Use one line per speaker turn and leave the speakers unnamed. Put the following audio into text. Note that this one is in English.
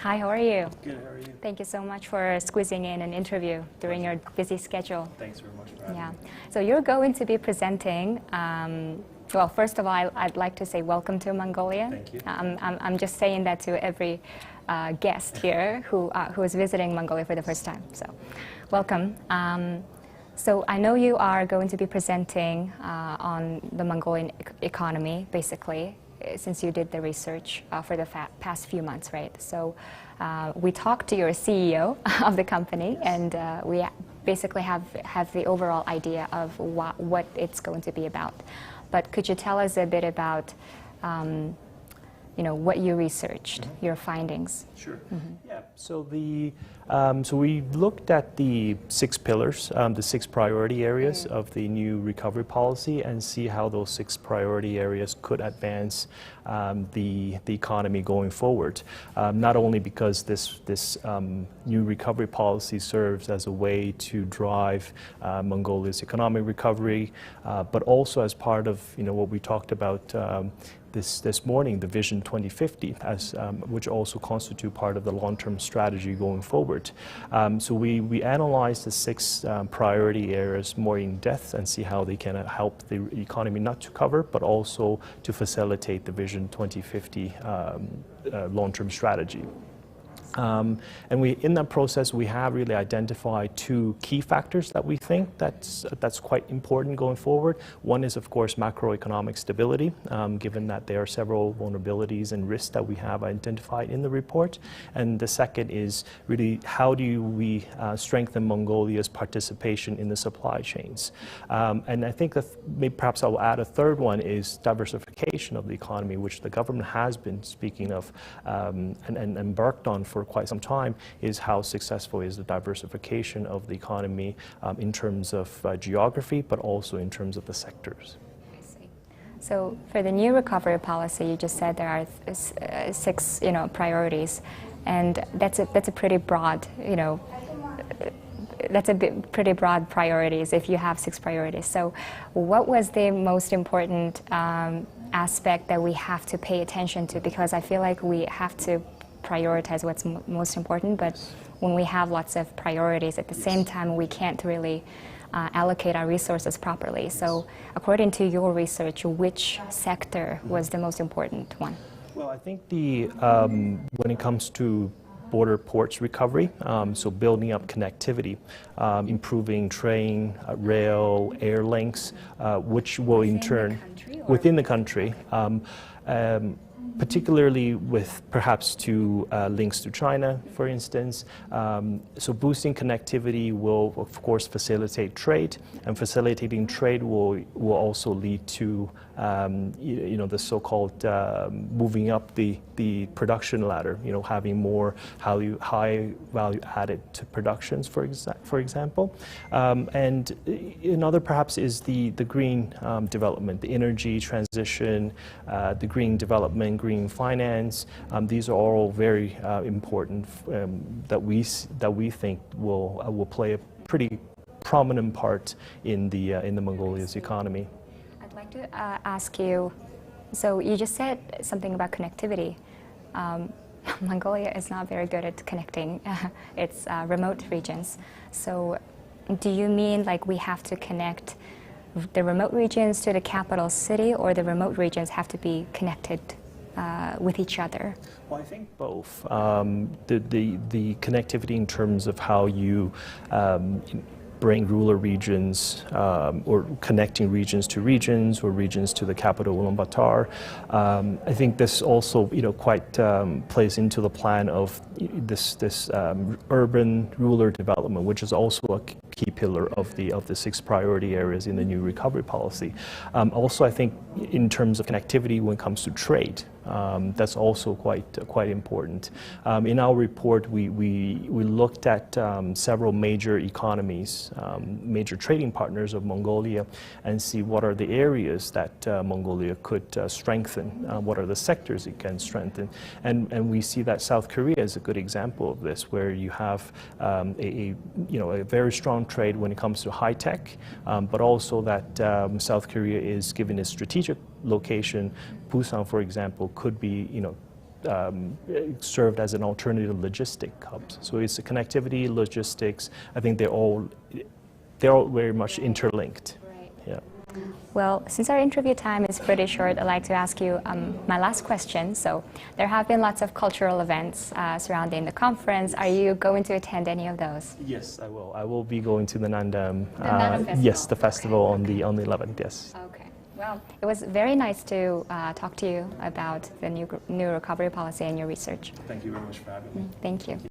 Hi, how are you?
Good, how are you?
Thank you so much for squeezing in an interview during your busy schedule.
Thanks very much for having me.
So you're going to be presenting, well, first of all, I'd like to say welcome to Mongolia.
Thank you.
I'm just saying that to every guest here who is visiting Mongolia for the first time. So welcome. So I know you are going to be presenting on the Mongolian economy, basically, since you did the research for the past few months, right? So we talked to your CEO of the company, and we basically have the overall idea of what it's going to be about. But could you tell us a bit about what you researched, your findings?
Sure. Yeah. So so we looked at the 6 pillars, the 6 priority areas of the new recovery policy, and see how those 6 priority areas could advance the economy going forward. Not only because this new recovery policy serves as a way to drive Mongolia's economic recovery, but also as part of what we talked about this morning, the Vision 2050, which also constitute part of the long-term strategy going forward. So we analyzed the 6 priority areas more in depth and see how they can help the economy not to cover, but also to facilitate the Vision 2050 long-term strategy. And in that process, we have really identified 2 key factors that we think that's quite important going forward. One is, of course, macroeconomic stability, given that there are several vulnerabilities and risks that we have identified in the report. And the second is really how do we strengthen Mongolia's participation in the supply chains. And I think that maybe perhaps I'll add a third one is diversification of the economy, which the government has been speaking of and embarked on for quite some time, is how successful is the diversification of the economy in terms of geography, but also in terms of the sectors.
I see. So for the new recovery policy, you just said there are 6 priorities, and that's a pretty broad pretty broad priorities if you have 6 priorities. So what was the most important aspect that we have to pay attention to? Because I feel like we have to prioritize what's most important, but when we have lots of priorities at the same time, we can't really allocate our resources properly. So according to your research, which sector was the most important one?
Well, I think when it comes to border ports recovery, so building up connectivity, improving train, rail, air links, which will in turn, within the country, particularly with perhaps links to China, for instance. So boosting connectivity will, of course, facilitate trade, and facilitating trade will also lead to the so-called moving up the production ladder, having more high value added to productions, for example. And another perhaps is the green development, the energy transition, the green development, green finance. These are all very important that we think will play a pretty prominent part in the Mongolia's economy.
I'd like to ask you, so you just said something about connectivity. Mongolia is not very good at connecting its remote regions. So do you mean like we have to connect the remote regions to the capital city, or the remote regions have to be connected with each other?
Well, I think both. The connectivity in terms of how you bring rural regions or connecting regions to regions, or regions to the capital Ulaanbataar. I think this also quite plays into the plan of this urban rural development, which is also a key pillar of the 6 priority areas in the new recovery policy. Also, I think in terms of connectivity when it comes to trade, that's also quite important. In our report, we looked at several major economies, major trading partners of Mongolia, and see what are the areas that Mongolia could strengthen, what are the sectors it can strengthen. And we see that South Korea is a good example of this, where you have a very strong trade when it comes to high tech, but also that South Korea is given its strategic location. Busan, for example, could be served as an alternative logistic hub. So it's connectivity, logistics. I think they're all very much interlinked.
Right.
Yeah.
Well, since our interview time is pretty short, I'd like to ask you my last question. So there have been lots of cultural events surrounding the conference. Are you going to attend any of those?
Yes, I will. I will be going to the Nandam.
Festival.
Yes, the festival on the 11th. Yes.
Okay. Well, it was very nice to talk to you about the new recovery policy and your research.
Thank you very much for having me.
Thank you.